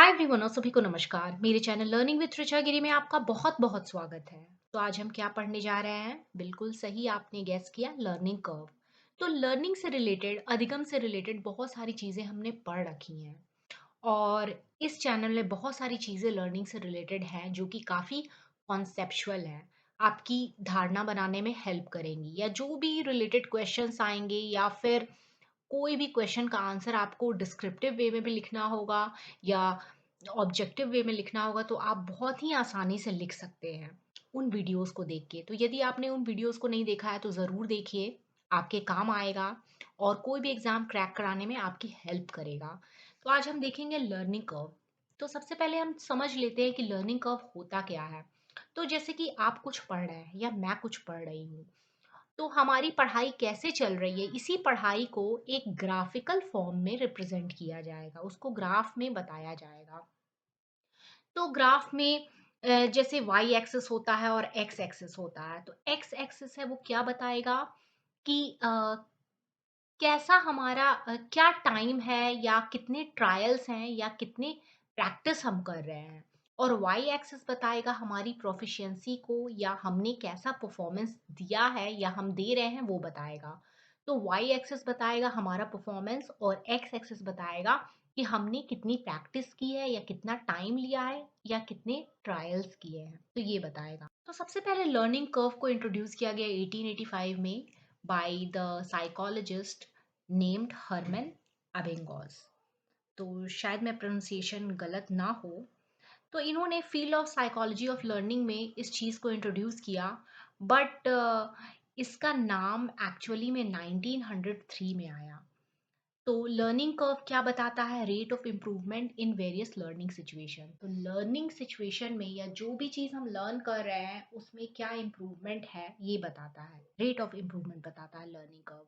Hi everyone और सभी को नमस्कार। मेरे चैनल लर्निंग विद ऋचा गिरी में आपका बहुत स्वागत है। तो आज हम क्या पढ़ने जा रहे हैं? बिल्कुल सही आपने गेस किया, लर्निंग कर्व। तो लर्निंग से रिलेटेड, अधिगम से रिलेटेड बहुत सारी चीज़ें हमने पढ़ रखी हैं और इस चैनल में बहुत सारी चीज़ें लर्निंग से रिलेटेड हैं जो कि काफ़ी कॉन्सेप्चुअल हैं। आपकी धारणा बनाने में हेल्प करेंगी या जो भी रिलेटेड क्वेश्चंस आएँगे या फिर कोई भी क्वेश्चन का आंसर आपको डिस्क्रिप्टिव वे में भी लिखना होगा या ऑब्जेक्टिव वे में लिखना होगा तो आप बहुत ही आसानी से लिख सकते हैं उन वीडियोस को देख के। तो यदि आपने उन वीडियोस को नहीं देखा है तो ज़रूर देखिए, आपके काम आएगा और कोई भी एग्ज़ाम क्रैक कराने में आपकी हेल्प करेगा। तो आज हम देखेंगे लर्निंग कर्व। तो सबसे पहले हम समझ लेते हैं कि लर्निंग कर्व होता क्या है। तो जैसे कि आप कुछ पढ़ रहे हैं या मैं कुछ पढ़ रही हूँ, तो हमारी पढ़ाई कैसे चल रही है, इसी पढ़ाई को एक ग्राफिकल फॉर्म में रिप्रेजेंट किया जाएगा, उसको ग्राफ में बताया जाएगा। तो ग्राफ में जैसे वाई एक्सिस होता है और एक्स एक्सिस होता है। तो एक्स एक्सिस है वो क्या बताएगा कि कैसा हमारा क्या टाइम है या कितने ट्रायल्स हैं या कितने प्रैक्टिस हम कर रहे हैं। और वाई एक्सिस बताएगा हमारी प्रोफिशिएंसी को या हमने कैसा परफॉर्मेंस दिया है या हम दे रहे हैं वो बताएगा। तो वाई एक्सिस बताएगा हमारा परफॉर्मेंस और एक्स एक्सिस बताएगा कि हमने कितनी प्रैक्टिस की है या कितना टाइम लिया है या कितने ट्रायल्स किए हैं, तो ये बताएगा। तो सबसे पहले लर्निंग कर्व को इंट्रोड्यूस किया गया 1885 में by the psychologist named Hermann Ebbinghaus. तो शायद मैं प्रोनाउंसिएशन गलत ना हो। तो इन्होंने field of psychology of learning में इस चीज़ को इंट्रोड्यूस किया, बट इसका नाम एक्चुअली में 1903 में आया। तो लर्निंग कर्व क्या बताता है? Rate of improvement in various learning situation. तो लर्निंग सिचुएशन में या जो भी चीज़ हम लर्न कर रहे हैं उसमें क्या इम्प्रूवमेंट है ये बताता है, रेट ऑफ इम्प्रूवमेंट बताता है लर्निंग कर्व।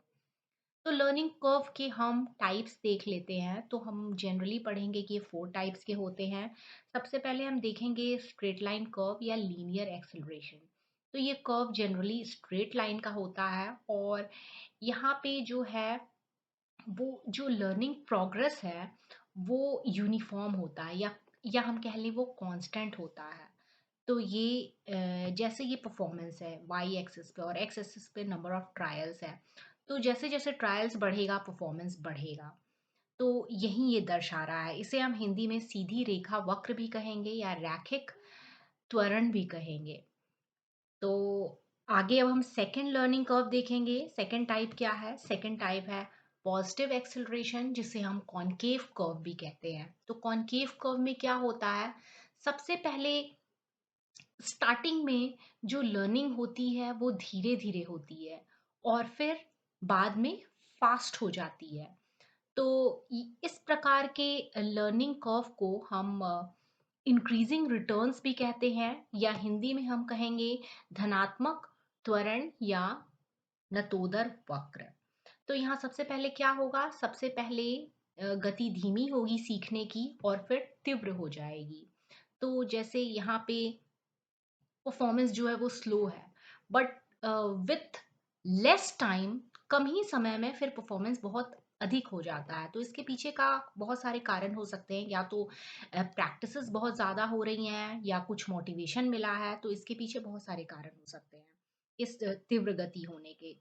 तो लर्निंग कर्व के हम टाइप्स देख लेते हैं। तो हम जनरली पढ़ेंगे कि ये 4 टाइप्स के होते हैं। सबसे पहले हम देखेंगे स्ट्रेट लाइन कर्व या लीनियर एक्सेलरेशन। तो ये कर्व जनरली स्ट्रेट लाइन का होता है और यहाँ पे जो है वो जो लर्निंग प्रोग्रेस है वो यूनिफॉर्म होता है या हम कह लें वो कांस्टेंट होता है। तो ये जैसे ये परफॉर्मेंस है वाई एक्सिस पे और एक्स एक्सिस पे नंबर ऑफ ट्रायल्स है। तो जैसे जैसे ट्रायल्स बढ़ेगा परफॉर्मेंस बढ़ेगा। तो यही ये दर्शा रहा है। इसे हम हिंदी में सीधी रेखा वक्र भी कहेंगे या रैखिक त्वरण भी कहेंगे। तो आगे अब हम सेकंड लर्निंग कर्व देखेंगे। सेकंड टाइप क्या है? सेकंड टाइप है पॉजिटिव एक्सेलरेशन, जिसे हम कॉनकेव कर्व भी कहते हैं। तो कॉनकेव कर्व में क्या होता है? सबसे पहले स्टार्टिंग में जो लर्निंग होती है वो धीरे धीरे होती है और फिर बाद में फास्ट हो जाती है। तो इस प्रकार के लर्निंग कर्व को हम इंक्रीजिंग रिटर्न्स भी कहते हैं या हिंदी में हम कहेंगे धनात्मक त्वरण या नतोदर वक्र। तो यहाँ सबसे पहले क्या होगा? सबसे पहले गति धीमी होगी सीखने की और फिर तीव्र हो जाएगी। तो जैसे यहाँ पे परफॉर्मेंस जो है वो स्लो है, बट विथ लेस टाइम, कम ही समय में फिर परफॉर्मेंस बहुत अधिक हो जाता है। तो इसके पीछे का बहुत सारे कारण हो सकते हैं, या तो प्रैक्टिसेस बहुत ज़्यादा हो रही हैं या कुछ मोटिवेशन मिला है। तो इसके पीछे बहुत सारे कारण हो सकते हैं इस तीव्र गति होने के।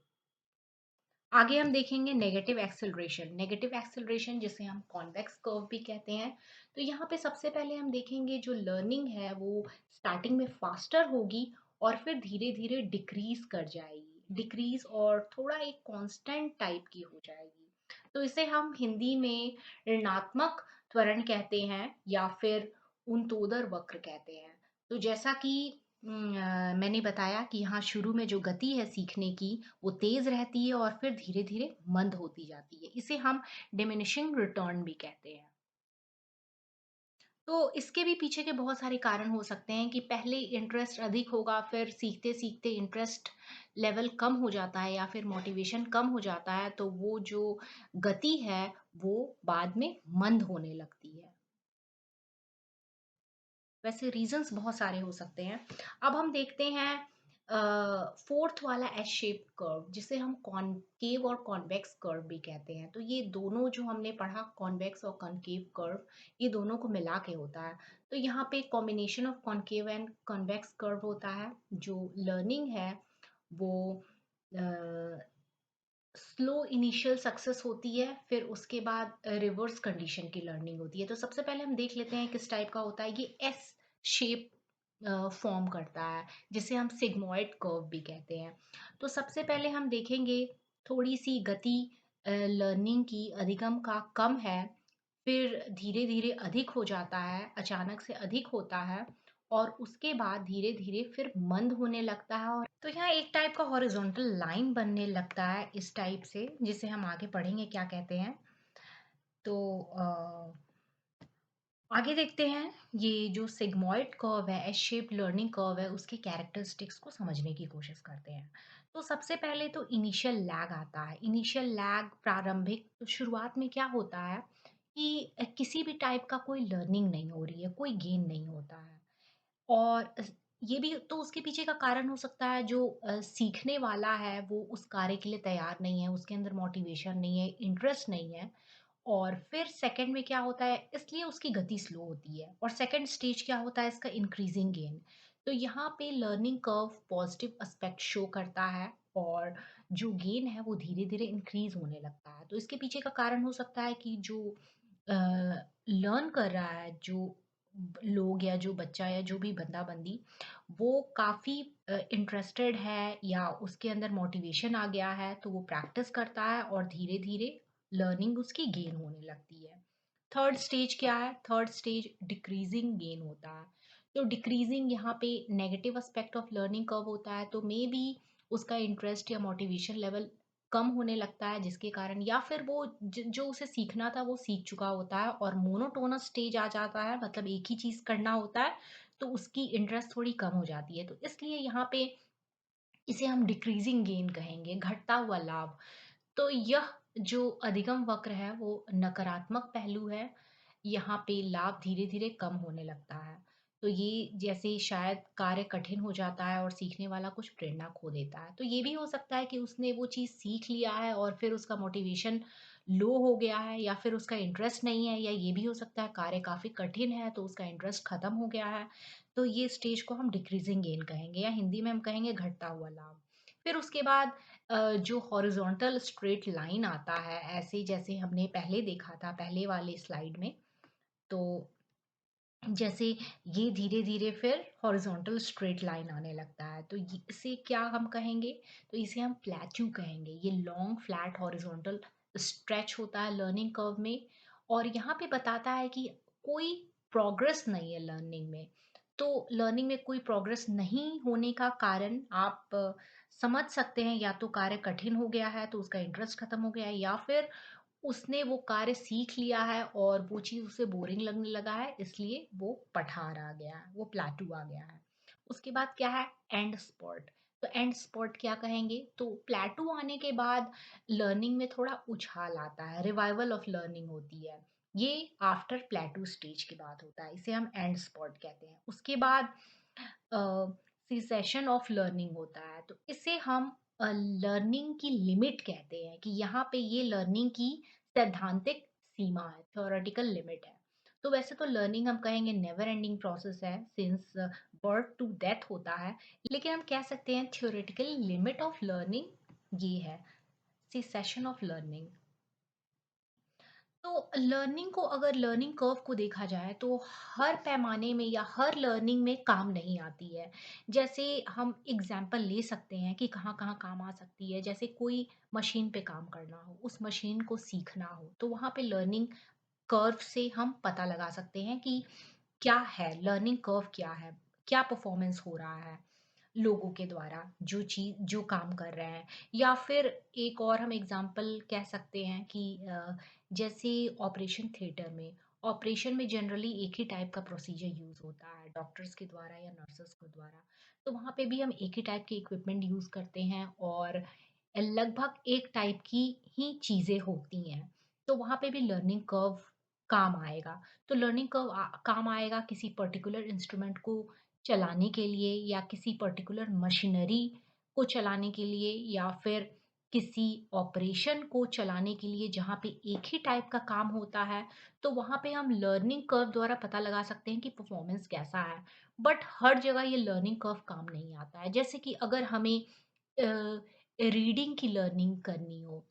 आगे हम देखेंगे नेगेटिव एक्सेलरेशन। नेगेटिव एक्सेलरेशन जिसे हम कॉन्वेक्स कर्व भी कहते हैं। तो यहाँ पे सबसे पहले हम देखेंगे जो लर्निंग है वो स्टार्टिंग में फास्टर होगी और फिर धीरे धीरे डिक्रीज कर जाएगी, डिक्रीज और थोड़ा एक कांस्टेंट टाइप की हो जाएगी। तो इसे हम हिंदी में ऋणात्मक त्वरण कहते हैं या फिर उनतोदर वक्र कहते हैं। तो जैसा कि मैंने बताया कि यहाँ शुरू में जो गति है सीखने की वो तेज रहती है और फिर धीरे धीरे मंद होती जाती है। इसे हम डिमिनिशिंग रिटर्न भी कहते हैं। तो इसके भी पीछे के बहुत सारे कारण हो सकते हैं कि पहले इंटरेस्ट अधिक होगा, फिर सीखते सीखते इंटरेस्ट लेवल कम हो जाता है या फिर मोटिवेशन कम हो जाता है, तो वो जो गति है वो बाद में मंद होने लगती है। वैसे रीजंस बहुत सारे हो सकते हैं। अब हम देखते हैं फोर्थ वाला एस शेप कर्व जिसे हम कॉनकेव और कॉन्वेक्स कर्व भी कहते हैं। तो ये दोनों जो हमने पढ़ा कॉन्वेक्स और कॉनकेव कर्व, ये दोनों को मिला के होता है। तो यहाँ पे combination of concave and convex curve होता है। जो लर्निंग है वो स्लो इनिशियल सक्सेस होती है, फिर उसके बाद रिवर्स कंडीशन की लर्निंग होती है। तो सबसे पहले हम देख लेते हैं किस टाइप का होता है। ये एस शेप फॉर्म करता है, जिसे हम सिग्मॉइड कर्व भी कहते हैं। तो सबसे पहले हम देखेंगे थोड़ी सी गति लर्निंग की अधिगम का कम है, फिर धीरे धीरे अधिक हो जाता है, अचानक से अधिक होता है, और उसके बाद धीरे धीरे फिर मंद होने लगता है। और तो यहाँ एक टाइप का हॉरिजॉन्टल लाइन बनने लगता है इस टाइप से, जिसे हम आगे पढ़ेंगे क्या कहते हैं। तो आगे देखते हैं, ये जो सिग्मॉइड कर्व है, एस शेप्ड लर्निंग कर्व है, उसके कैरेक्टरिस्टिक्स को समझने की कोशिश करते हैं। तो सबसे पहले तो इनिशियल लैग आता है। इनिशियल लैग प्रारंभिक, तो शुरुआत में क्या होता है कि किसी भी टाइप का कोई लर्निंग नहीं हो रही है, कोई गेन नहीं होता है। और ये भी तो उसके पीछे का कारण हो सकता है, जो सीखने वाला है वो उस कार्य के लिए तैयार नहीं है, उसके अंदर मोटिवेशन नहीं है, इंटरेस्ट नहीं है। और फिर सेकंड में क्या होता है, इसलिए उसकी गति स्लो होती है। और सेकंड स्टेज क्या होता है इसका, इंक्रीजिंग गेन। तो यहाँ पे learning curve positive aspect show करता है, और जो गेन है वो धीरे धीरे इंक्रीज होने लगता है। तो इसके पीछे का कारण हो सकता है कि जो लर्न कर रहा है, जो लोग या जो बच्चा या जो भी बंदा बंदी, वो काफ़ी इंटरेस्टेड है या उसके अंदर मोटिवेशन आ गया है, तो वो प्रैक्टिस करता है और धीरे धीरे लर्निंग उसकी गेन होने लगती है। थर्ड स्टेज क्या है, थर्ड स्टेज डिक्रीजिंग गेन होता है। तो डिक्रीजिंग यहाँ पे negative aspect of learning curve होता है। तो मे बी उसका इंटरेस्ट या मोटिवेशन लेवल कम होने लगता है, जिसके कारण या फिर वो जो उसे सीखना था वो सीख चुका होता है, और मोनोटोनस स्टेज आ जाता है, मतलब एक ही चीज़ करना होता है, तो उसकी इंटरेस्ट थोड़ी कम हो जाती है। तो इसलिए यहाँ पे इसे हम डिक्रीजिंग गेन कहेंगे, घटता हुआ लाभ। तो यह जो अधिगम वक्र है वो नकारात्मक पहलू है। यहाँ पे लाभ धीरे धीरे कम होने लगता है। तो ये जैसे शायद कार्य कठिन हो जाता है और सीखने वाला कुछ प्रेरणा खो देता है। तो ये भी हो सकता है कि उसने वो चीज़ सीख लिया है और फिर उसका मोटिवेशन लो हो गया है, या फिर उसका इंटरेस्ट नहीं है, या ये भी हो सकता है कार्य काफ़ी कठिन है तो उसका इंटरेस्ट खत्म हो गया है। तो ये स्टेज को हम डिक्रीजिंग गेन कहेंगे, या हिंदी में हम कहेंगे घटता हुआ लाभ। फिर उसके बाद जो हॉरिजॉन्टल स्ट्रेट लाइन आता है, ऐसे जैसे हमने पहले देखा था पहले वाले स्लाइड में। तो जैसे ये धीरे धीरे फिर हॉरिजॉन्टल स्ट्रेट लाइन आने लगता है, तो इसे क्या हम कहेंगे, तो इसे हम प्लेट्यू कहेंगे। ये लॉन्ग फ्लैट हॉरिजॉन्टल स्ट्रेच होता है लर्निंग कर्व में, और यहाँ पे बताता है कि कोई प्रोग्रेस नहीं है लर्निंग में। तो लर्निंग में कोई प्रोग्रेस नहीं होने का कारण आप समझ सकते हैं, या तो कार्य कठिन हो गया है तो उसका इंटरेस्ट खत्म हो गया है, या फिर उसने वो कार्य सीख लिया है और वो चीज़ उसे बोरिंग लगने लगा है, इसलिए वो पठार आ गया है, वो प्लेटू आ गया है। उसके बाद क्या है, एंड स्पॉट। तो एंड स्पॉट क्या कहेंगे, तो प्लेटू आने के बाद लर्निंग में थोड़ा उछाल आता है, रिवाइवल ऑफ लर्निंग होती है। ये आफ्टर प्लेटू स्टेज की बात होता है, इसे हम एंड स्पॉट कहते हैं। उसके बाद सीसेशन ऑफ लर्निंग होता है, तो इसे हम लर्निंग की लिमिट कहते हैं, कि यहाँ पे ये लर्निंग की सैद्धांतिक सीमा है, थ्योरेटिकल लिमिट है। तो वैसे तो लर्निंग हम कहेंगे नेवर एंडिंग प्रोसेस है, सिंस बर्थ टू डेथ होता है। लेकिन हम कह सकते हैं थ्योरेटिकल लिमिट ऑफ लर्निंग ये है, सीसेशन ऑफ लर्निंग। तो लर्निंग को, अगर लर्निंग कर्व को देखा जाए तो हर पैमाने में या हर लर्निंग में काम नहीं आती है। जैसे हम एग्जाम्पल ले सकते हैं कि कहाँ कहाँ काम आ सकती है। जैसे कोई मशीन पे काम करना हो, उस मशीन को सीखना हो, तो वहाँ पे लर्निंग कर्व से हम पता लगा सकते हैं कि क्या है लर्निंग कर्व, क्या है, क्या परफॉर्मेंस हो रहा है लोगों के द्वारा जो चीज़ जो काम कर रहे हैं। या फिर एक और हम एग्जांपल कह सकते हैं कि जैसे ऑपरेशन थिएटर में, ऑपरेशन में जनरली एक ही टाइप का प्रोसीजर यूज़ होता है डॉक्टर्स के द्वारा या नर्सेस के द्वारा। तो वहाँ पे भी हम एक ही टाइप के इक्विपमेंट यूज़ करते हैं, और लगभग एक टाइप की ही चीज़ें होती हैं। तो वहाँ पे भी लर्निंग कर्व काम आएगा। तो लर्निंग कर्व काम आएगा किसी पर्टिकुलर इंस्ट्रूमेंट को चलाने के लिए या किसी पर्टिकुलर मशीनरी को चलाने के लिए या फिर किसी ऑपरेशन को चलाने के लिए जहाँ पे एक ही टाइप का काम होता है, तो वहाँ पे हम लर्निंग कर्व द्वारा पता लगा सकते हैं कि परफॉर्मेंस कैसा है। बट हर जगह ये लर्निंग कर्व काम नहीं आता है। जैसे कि अगर हमें रीडिंग की लर्निंग करनी हो,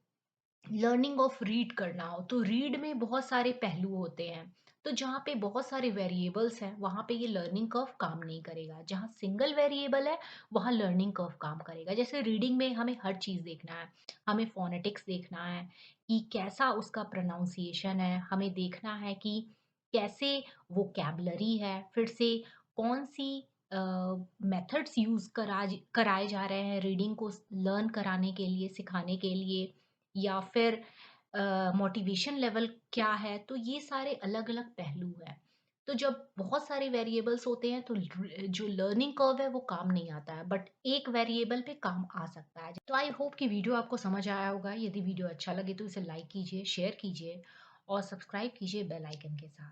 लर्निंग ऑफ रीड करना हो, तो रीड में बहुत सारे पहलू होते हैं। तो जहाँ पे बहुत सारे वेरिएबल्स हैं, वहाँ पे ये लर्निंग कर्व काम नहीं करेगा। जहाँ सिंगल वेरिएबल है, वहाँ लर्निंग कर्व काम करेगा। जैसे रीडिंग में हमें हर चीज़ देखना है, हमें फोनेटिक्स देखना है कि कैसा उसका प्रोनाउंसिएशन है, हमें देखना है कि कैसे वोकैब्युलरी है, फिर से कौन-सी मेथड्स यूज़ कराए जा रहे हैं रीडिंग को लर्न कराने के लिए, सिखाने के लिए, या फिर मोटिवेशन लेवल क्या है, तो ये सारे अलग-अलग पहलू हैं। तो जब बहुत सारे वेरिएबल्स होते हैं तो जो लर्निंग कर्व है वो काम नहीं आता है, बट एक वेरिएबल पे काम आ सकता है। तो आई होप कि वीडियो आपको समझ आया होगा। यदि वीडियो अच्छा लगे तो इसे लाइक कीजिए, शेयर कीजिए और सब्सक्राइब कीजिए बेल आइकन के साथ।